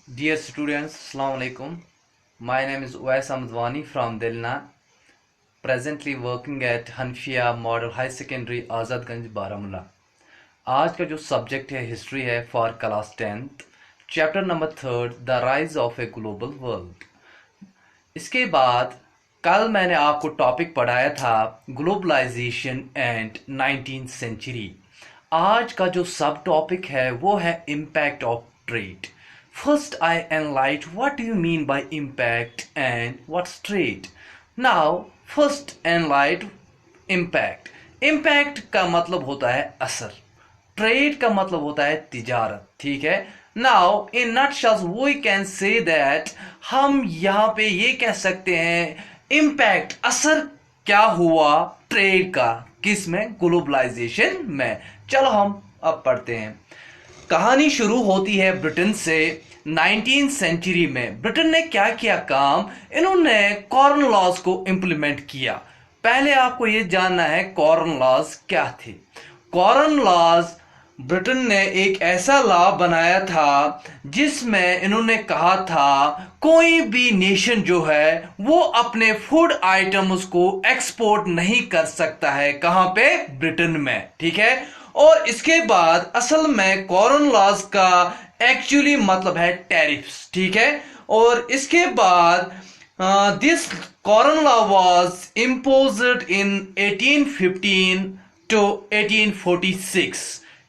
Dear students, Assalamu alaikum. My name is Uwais Ahmadwani from Dilna, presently working at Hanfia Model High Secondary आज़ादगंज Baramulla. आज का जो subject है history है for class 10th, chapter number 3 the rise of a global world. इसके बाद कल मैंने आपको टॉपिक पढ़ाया था ग्लोबलाइजेशन एंड 19th सेंचुरी। आज का जो सब टॉपिक है वो है impact of trade. First, I enlight what do you mean by impact and what's trade. Now, first enlight impact. Impact का मतलब होता है असर, ट्रेड का मतलब होता है तिजारत, ठीक है। Now, in nutshell, we can say that हम यहाँ पे ये कह सकते हैं इम्पैक्ट असर क्या हुआ ट्रेड का, किस में, ग्लोबलाइजेशन में। चलो हम अब पढ़ते हैं। कहानी शुरू होती है ब्रिटेन से। 19th सेंचुरी में ब्रिटेन ने क्या किया काम, इन्होंने कॉर्न लॉज को इंप्लीमेंट किया। पहले आपको यह जानना है कॉर्न लॉज क्या थे। कॉर्न लॉज ब्रिटेन ने एक ऐसा लॉ बनाया था जिसमें इन्होंने कहा था कोई भी नेशन जो है वो अपने फूड आइटम्स को एक्सपोर्ट नहीं कर सकता है। कहां पे? ब्रिटेन में, ठीक है। और इसके बाद असल में कॉर्न लॉज का एक्चुअली मतलब है टैरिफ्स, ठीक है। और इसके बाद this Corn Law was imposed in 1815 to 1846।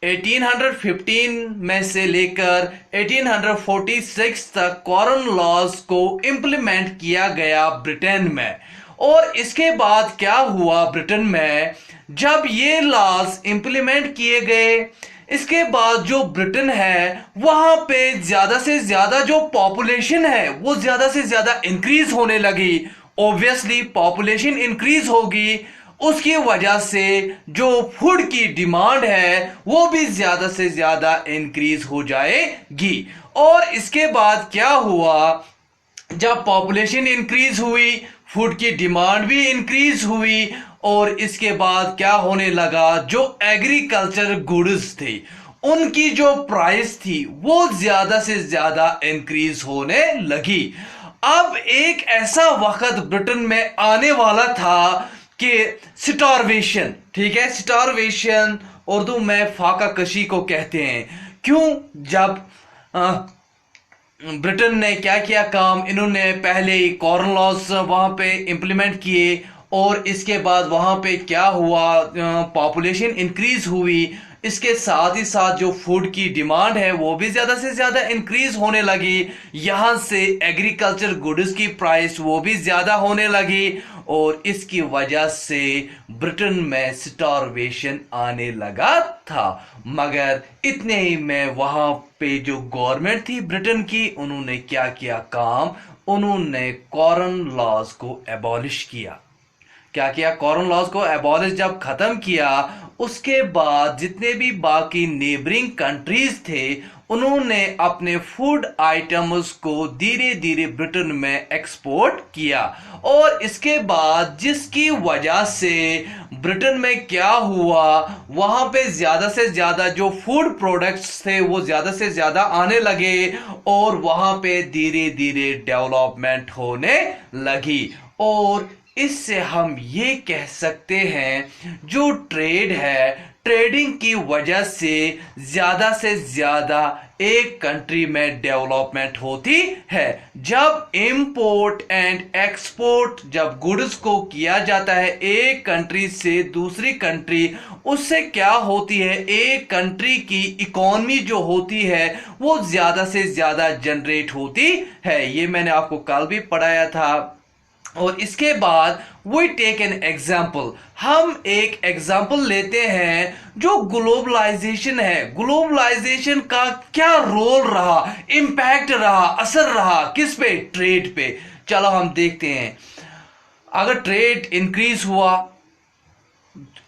1815 में से लेकर 1846 तक कॉर्न लॉज को इंप्लीमेंट किया गया ब्रिटेन में। और इसके बाद क्या हुआ ब्रिटेन में, जब ये लॉज इंप्लीमेंट किए गए, इसके बाद जो ब्रिटेन है वहां पे ज्यादा से ज्यादा जो पॉपुलेशन है वो ज्यादा से ज्यादा इंक्रीज होने लगी। ऑब्वियसली पॉपुलेशन इंक्रीज होगी, उसकी वजह से जो फूड की डिमांड है वो भी ज्यादा से ज्यादा इंक्रीज हो जाएगी। और इसके बाद क्या हुआ, जब पॉपुलेशन इंक्रीज हुई, फूड की डिमांड भी इंक्रीज हुई, और इसके बाद क्या होने लगा, जो एग्रीकल्चर गुड्स थे उनकी जो प्राइस थी वो ज्यादा से ज्यादा इंक्रीज होने लगी। अब एक ऐसा वक्त ब्रिटेन में आने वाला था कि स्टारवेशन, ठीक है, स्टारवेशन उर्दू में फाका कशी को कहते हैं। क्यों? जब ब्रिटेन ने क्या किया काम, इन्होंने पहले ही कॉर्न लॉज वहां पे इंप्लीमेंट किए, और इसके बाद वहां पे क्या हुआ, पॉपुलेशन इंक्रीज हुई, इसके साथ ही साथ जो फूड की डिमांड है वो भी ज्यादा से ज्यादा इंक्रीज होने लगी। यहां से एग्रीकल्चर गुड्स की प्राइस वो भी ज्यादा होने लगी, और इसकी वजह से ब्रिटेन में स्टारवेशन आने लगा था। मगर इतने ही में वहां पे जो गवर्नमेंट थी ब्रिटेन की, उन्होंने क्या किया काम, उन्होंने कॉर्न लॉज को एबॉलिश किया। क्या किया? कॉर्न लॉज को एबॉलिश जब खत्म किया, उसके बाद जितने भी बाकी नेबरिंग कंट्रीज थे उन्होंने अपने फूड आइटम्स को धीरे धीरे ब्रिटेन में एक्सपोर्ट किया। और इसके बाद जिसकी वजह से ब्रिटेन में क्या हुआ, वहां पे ज्यादा से ज्यादा जो फूड प्रोडक्ट्स थे वो ज्यादा से ज्यादा आने लगे, और वहां पे धीरे धीरे डेवलपमेंट होने लगी। और इससे हम ये कह सकते हैं जो ट्रेड है, ट्रेडिंग की वजह से ज्यादा एक कंट्री में डेवलपमेंट होती है। जब इंपोर्ट एंड एक्सपोर्ट, जब गुड्स को किया जाता है एक कंट्री से दूसरी कंट्री, उससे क्या होती है, एक कंट्री की इकोनॉमी जो होती है वो ज्यादा से ज्यादा जनरेट होती है। ये मैंने आपको कल भी पढ़ाया था। और इसके बाद वी टेक एन एग्जाम्पल, हम एक एग्जाम्पल लेते हैं जो ग्लोबलाइजेशन है। ग्लोबलाइजेशन का क्या रोल रहा, इंपैक्ट रहा, असर रहा, किस पे? ट्रेड पे। चलो हम देखते हैं। अगर ट्रेड इंक्रीज हुआ,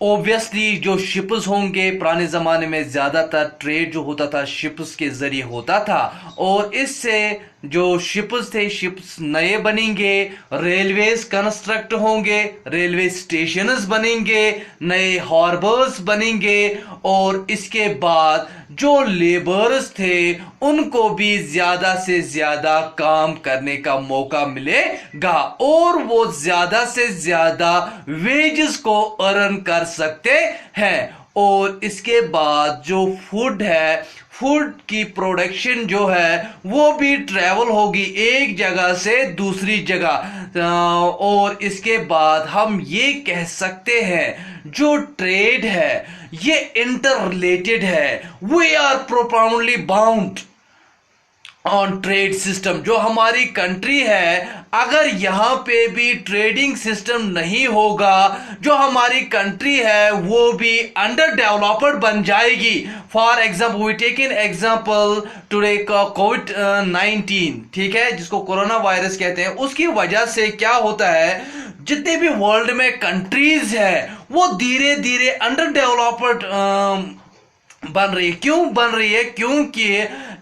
ऑब्वियसली जो शिप्स होंगे, पुराने ज़माने में ज़्यादातर ट्रेड जो होता था शिप्स के ज़रिए होता था, और इससे जो शिप्स थे शिप्स नए बनेंगे, रेलवेज कंस्ट्रक्ट होंगे, रेलवे स्टेशंस बनेंगे, नए हार्बर्स बनेंगे, और इसके बाद जो लेबर्स थे उनको भी ज्यादा से ज्यादा काम करने का मौका मिलेगा और वो ज्यादा से ज्यादा वेजेस को अर्न कर सकते हैं। और इसके बाद जो फूड है, फूड की प्रोडक्शन जो है वो भी ट्रेवल होगी एक जगह से दूसरी जगह। और इसके बाद हम ये कह सकते हैं जो ट्रेड है ये इंटर रिलेटेड है। We are profoundly bound on trade system. जो हमारी कंट्री है, अगर यहां पे भी ट्रेडिंग सिस्टम नहीं होगा, जो हमारी कंट्री है वो भी अंडर डेवलप्ड बन जाएगी। For example we take in example today कोविड-19, ठीक है, जिसको कोरोना वायरस कहते हैं। उसकी वजह से क्या होता है, जितने भी वर्ल्ड में कंट्रीज है वो धीरे धीरे अंडर डेवलप्ड बन रही है। क्यों बन रही है? क्योंकि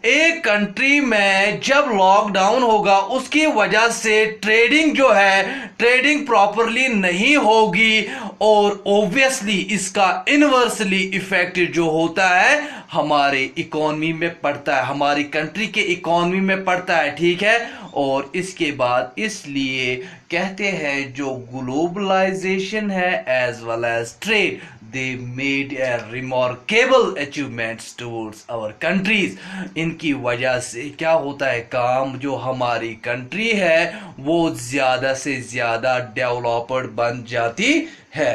एक कंट्री में जब लॉकडाउन होगा उसकी वजह से ट्रेडिंग जो है, ट्रेडिंग प्रॉपरली नहीं होगी, और ऑब्वियसली इसका इनवर्सली इफेक्ट जो होता है हमारे इकोनॉमी में पड़ता है, हमारी कंट्री के इकोनॉमी में पड़ता है, ठीक है। और इसके बाद इसलिए कहते हैं जो ग्लोबलाइजेशन है as well as trade, they made a remarkable achievements towards our countries। इनकी वजह से क्या होता है, काम जो हमारी कंट्री है वो ज्यादा से ज्यादा डेवलप्ड बन जाती है।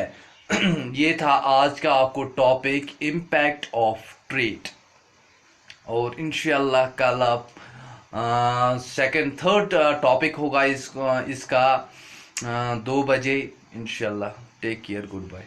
ये था आज का आपको टॉपिक, इम्पैक्ट ऑफ ट्रेड। और इंशाल्लाह कल आप सेकंड थर्ड टॉपिक होगा इसका 2 बजे इंशाल्लाह। Take care, good bye.